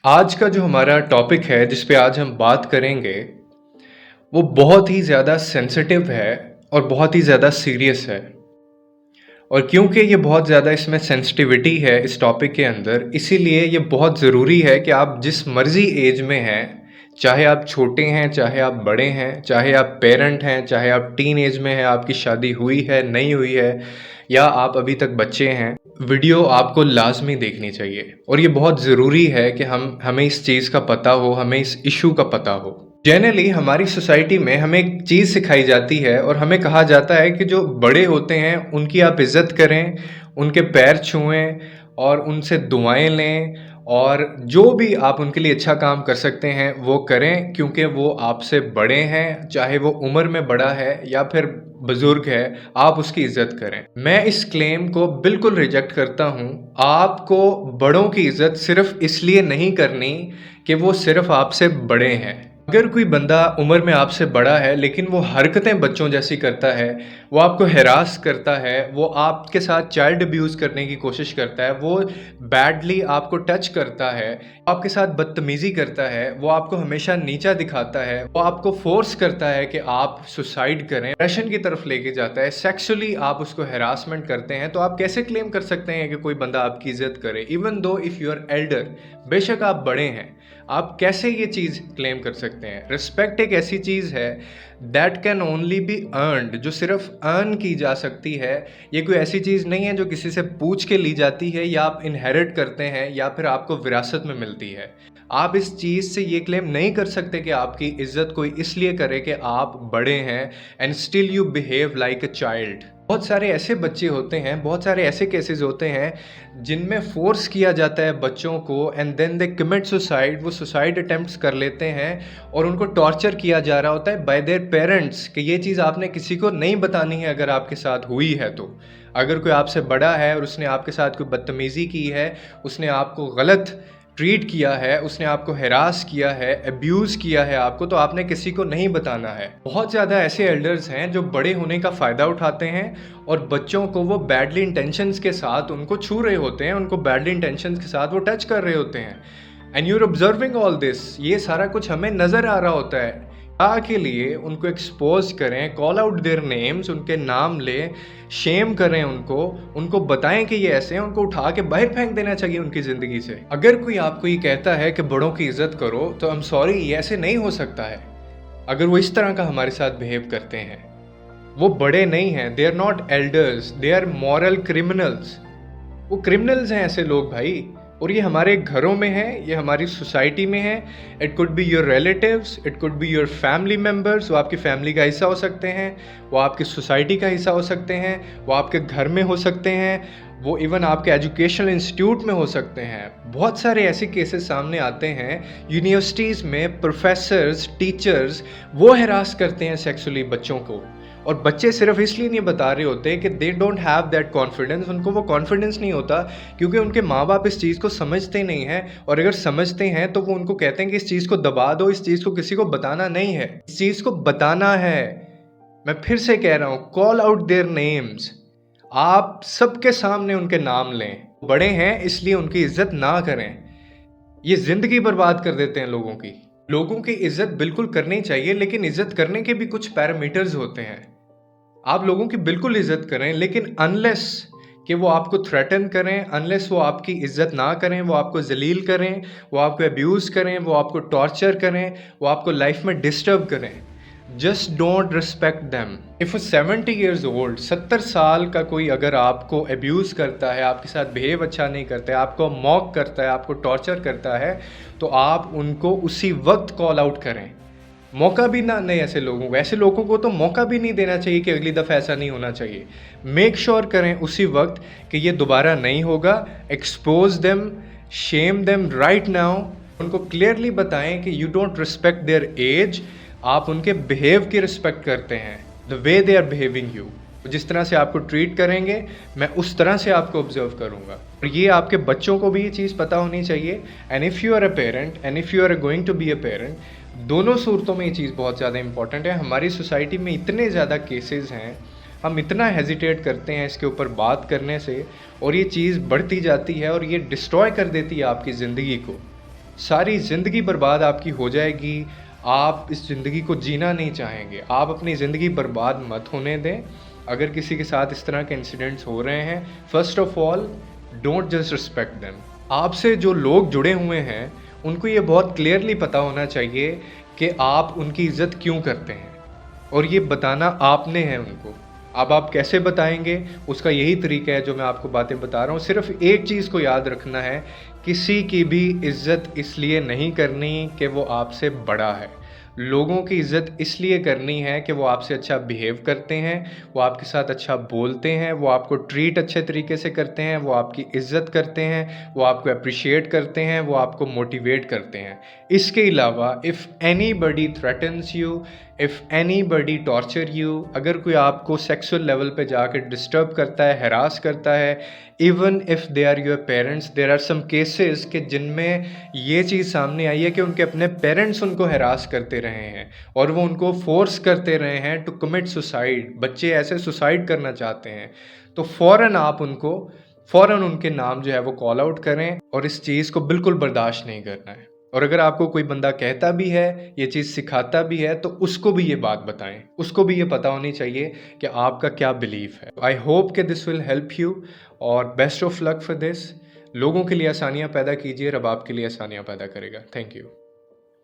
आज का जो हमारा टॉपिक है जिस पे आज हम बात करेंगे वो बहुत ही ज़्यादा सेंसिटिव है और बहुत ही ज़्यादा सीरियस है। और क्योंकि ये बहुत ज़्यादा इसमें सेंसिटिविटी है इस टॉपिक के अंदर, इसीलिए ये बहुत ज़रूरी है कि आप जिस मर्ज़ी एज में हैं, चाहे आप छोटे हैं, चाहे आप बड़े हैं, चाहे आप पेरेंट हैं, चाहे आप टीन एज में हैं, आपकी शादी हुई है, नहीं हुई है, या आप अभी तक बच्चे हैं, वीडियो आपको लाज़मी देखनी चाहिए। और ये बहुत ज़रूरी है कि हमें इस चीज़ का पता हो, हमें इस इशू का पता हो। जनरली हमारी सोसाइटी में हमें एक चीज़ सिखाई जाती है और हमें कहा जाता है कि जो बड़े होते हैं उनकी आप इज़्ज़त करें, उनके पैर छुएं और उनसे दुआएं लें, और जो भी आप उनके लिए अच्छा काम कर सकते हैं वो करें, क्योंकि वो आपसे बड़े हैं, चाहे वो उम्र में बड़ा है या फिर बुजुर्ग है, आप उसकी इज़्ज़त करें। मैं इस क्लेम को बिल्कुल रिजेक्ट करता हूँ। आपको बड़ों की इज़्ज़त सिर्फ इसलिए नहीं करनी कि वो सिर्फ आपसे बड़े हैं। अगर कोई बंदा उम्र में आपसे बड़ा है लेकिन वो हरकतें बच्चों जैसी करता है, वो आपको हैरास करता है, वो आपके साथ चाइल्ड अब्यूज़ करने की कोशिश करता है, वो बैडली आपको टच करता है, आपके साथ बदतमीज़ी करता है, वो आपको हमेशा नीचा दिखाता है, वो आपको फोर्स करता है कि आप सुसाइड करें, डिप्रेशन की तरफ लेके जाता है, सेक्सुअली आप उसको हैरासमेंट करते हैं, तो आप कैसे क्लेम कर सकते हैं कि कोई बंदा आपकी इज्जत करे? Even though if you are Elder, बेशक आप बड़े हैं, आप कैसे ये चीज़ क्लेम कर सकते हैं? रिस्पेक्ट एक ऐसी चीज़ है that can only B earned, जो सिर्फ अर्न की जा सकती है। ये कोई ऐसी चीज़ नहीं है जो किसी से पूछ के ली जाती है या आप इनहेरिट करते हैं या फिर आपको विरासत में मिलती है। आप इस चीज़ से ये क्लेम नहीं कर सकते कि आपकी इज्जत कोई इसलिए करे कि आप बड़े हैं and still you behave like a child. बहुत सारे ऐसे बच्चे होते हैं, बहुत सारे ऐसे केसेस होते हैं जिनमें फोर्स किया जाता है बच्चों को and then they commit suicide. वो सुसाइड अटेम्प्ट्स कर लेते हैं और उनको टॉर्चर किया जा रहा होता है बाय देयर पेरेंट्स कि ये चीज़ आपने किसी को नहीं बतानी है अगर आपके साथ हुई है तो। अगर कोई आपसे बड़ा है और उसने आपके साथ कोई बदतमीज़ी की है, उसने आपको गलत ट्रीट किया है, उसने आपको हैरास किया है, अब्यूज़ किया है आपको, तो आपने किसी को नहीं बताना है। बहुत ज़्यादा ऐसे एल्डर्स हैं जो बड़े होने का फ़ायदा उठाते हैं और बच्चों को वो बैडली इंटेंशंस के साथ उनको छू रहे होते हैं, उनको बैडली इंटेंशंस के साथ वो टच कर रहे होते हैं। And you are observing all this, ये सारा कुछ हमें नज़र आ रहा होता है। के लिए उनको एक्सपोज करें, कॉल आउट देयर नेम्स, उनके नाम लें, शेम करें उनको, उनको बताएं कि ये ऐसे हैं, उनको उठा के बाहर फेंक देना चाहिए उनकी ज़िंदगी से। अगर कोई आपको ये कहता है कि बड़ों की इज्जत करो, तो आई एम सॉरी, ये ऐसे नहीं हो सकता है। अगर वो इस तरह का हमारे साथ बिहेव करते हैं, वो बड़े नहीं हैं, they are not elders, they are moral criminals. वो क्रिमिनल्स हैं ऐसे लोग भाई। और ये हमारे घरों में है, ये हमारी सोसाइटी में है। It could be your relatives, it could be your family members. वो आपकी फैमिली का हिस्सा हो सकते हैं, वो आपकी सोसाइटी का हिस्सा हो सकते हैं, वो आपके घर में हो सकते हैं, वो इवन आपके एजुकेशनल इंस्टीट्यूट में हो सकते हैं। बहुत सारे ऐसे केसेस सामने आते हैं, यूनिवर्सिटीज़ में प्रोफेसर्स, टीचर्स वो हैरास करते हैं सेक्सुअली बच्चों को, और बच्चे सिर्फ इसलिए नहीं बता रहे होते कि they don't have that confidence. उनको वो कॉन्फिडेंस नहीं होता क्योंकि उनके माँ बाप इस चीज़ को समझते नहीं हैं, और अगर समझते हैं तो वो उनको कहते हैं कि इस चीज़ को दबा दो, इस चीज़ को किसी को बताना नहीं है, इस चीज़ को बताना है। मैं फिर से कह रहा हूँ, कॉल आउट देयर नेम्स। आप सबके सामने उनके नाम लें। बड़े हैं इसलिए उनकी इज्जत ना करें, ये ज़िंदगी बर्बाद कर देते हैं लोगों की। लोगों की इज्जत बिल्कुल करनी चाहिए, लेकिन इज्जत करने के भी कुछ पैरामीटर्स होते हैं। आप लोगों की बिल्कुल इज्जत करें, लेकिन अनलेस कि वो आपको थ्रेटन करें, अनलेस वो आपकी इज्जत ना करें, वो आपको जलील करें, वो आपको अब्यूज़ करें, वो आपको टॉर्चर करें, वो आपको लाइफ में डिस्टर्ब करें, just don't respect them. If 70 years old, 70 साल का कोई अगर आपको अब्यूज़ करता है, आपके साथ बिहेव अच्छा नहीं करता है, आपको मॉक करता है, आपको टॉर्चर करता है, तो आप उनको उसी वक्त कॉल आउट करें। मौका भी ना नहीं ऐसे लोगों को तो मौका भी नहीं देना चाहिए कि अगली दफ़ा ऐसा नहीं होना चाहिए। मेक श्योर करें उसी वक्त कि ये दोबारा नहीं होगा। Expose them, shame them right now. उनको क्लियरली बताएं कि you don't respect their age, आप उनके बिहेव की रिस्पेक्ट करते हैं, the way they are behaving you. जिस तरह से आपको ट्रीट करेंगे, मैं उस तरह से आपको ऑब्जर्व करूंगा। और ये आपके बच्चों को भी ये चीज़ पता होनी चाहिए। And if you are a parent and if you are going to be a parent, दोनों सूरतों में ये चीज़ बहुत ज़्यादा इंपॉर्टेंट है। हमारी सोसाइटी में इतने ज़्यादा केसेस हैं, हम इतना हेजिटेट करते हैं इसके ऊपर बात करने से, और ये चीज़ बढ़ती जाती है और ये डिस्ट्रॉय कर देती है आपकी ज़िंदगी को। सारी ज़िंदगी बर्बाद आपकी हो जाएगी, आप इस ज़िंदगी को जीना नहीं चाहेंगे। आप अपनी ज़िंदगी बर्बाद मत होने दें। अगर किसी के साथ इस तरह के इंसिडेंट्स हो रहे हैं, first of all don't disrespect them. आपसे जो लोग जुड़े हुए हैं, उनको ये बहुत क्लियरली पता होना चाहिए कि आप उनकी इज़्ज़त क्यों करते हैं, और ये बताना आपने है उनको। अब आप कैसे बताएँगे, उसका यही तरीका है जो मैं आपको बातें बता रहा हूँ। सिर्फ़ एक चीज़ को याद रखना है, किसी की भी इज़्ज़त इसलिए नहीं करनी कि वो आपसे बड़ा है। लोगों की इज़्ज़त इसलिए करनी है कि वो आपसे अच्छा बिहेव करते हैं, वो आपके साथ अच्छा बोलते हैं, वो आपको ट्रीट अच्छे तरीके से करते हैं, वो आपकी इज़्ज़त करते हैं, वो आपको एप्रिशिएट करते हैं, वो आपको मोटिवेट करते हैं। इसके अलावा if anybody threatens you, if anybody torture you, अगर कोई आपको सेक्सुअल लेवल पे जाके डिस्टर्ब करता है, हैरास करता है, even if they are your parents, there are some cases कि जिनमें ये चीज़ सामने आई है कि उनके अपने पेरेंट्स उनको हैरास करते रहे हैं और वो उनको फोर्स करते रहे हैं टू कमिट सुसाइड। बच्चे ऐसे सुसाइड करना चाहते हैं, तो फ़ौरन उनके नाम जो है वो कॉल आउट करें, और इस चीज़ को बिल्कुल बर्दाश्त नहीं करना है। और अगर आपको कोई बंदा कहता भी है, ये चीज़ सिखाता भी है, तो उसको भी ये बात बताएँ। उसको भी ये पता होनी चाहिए कि आपका क्या बिलीफ है। आई होप कि दिस विल हेल्प यू, और best of luck for this. लोगों के लिए आसानियाँ पैदा कीजिए, रब आपके लिए आसानियाँ पैदा करेगा। Thank you.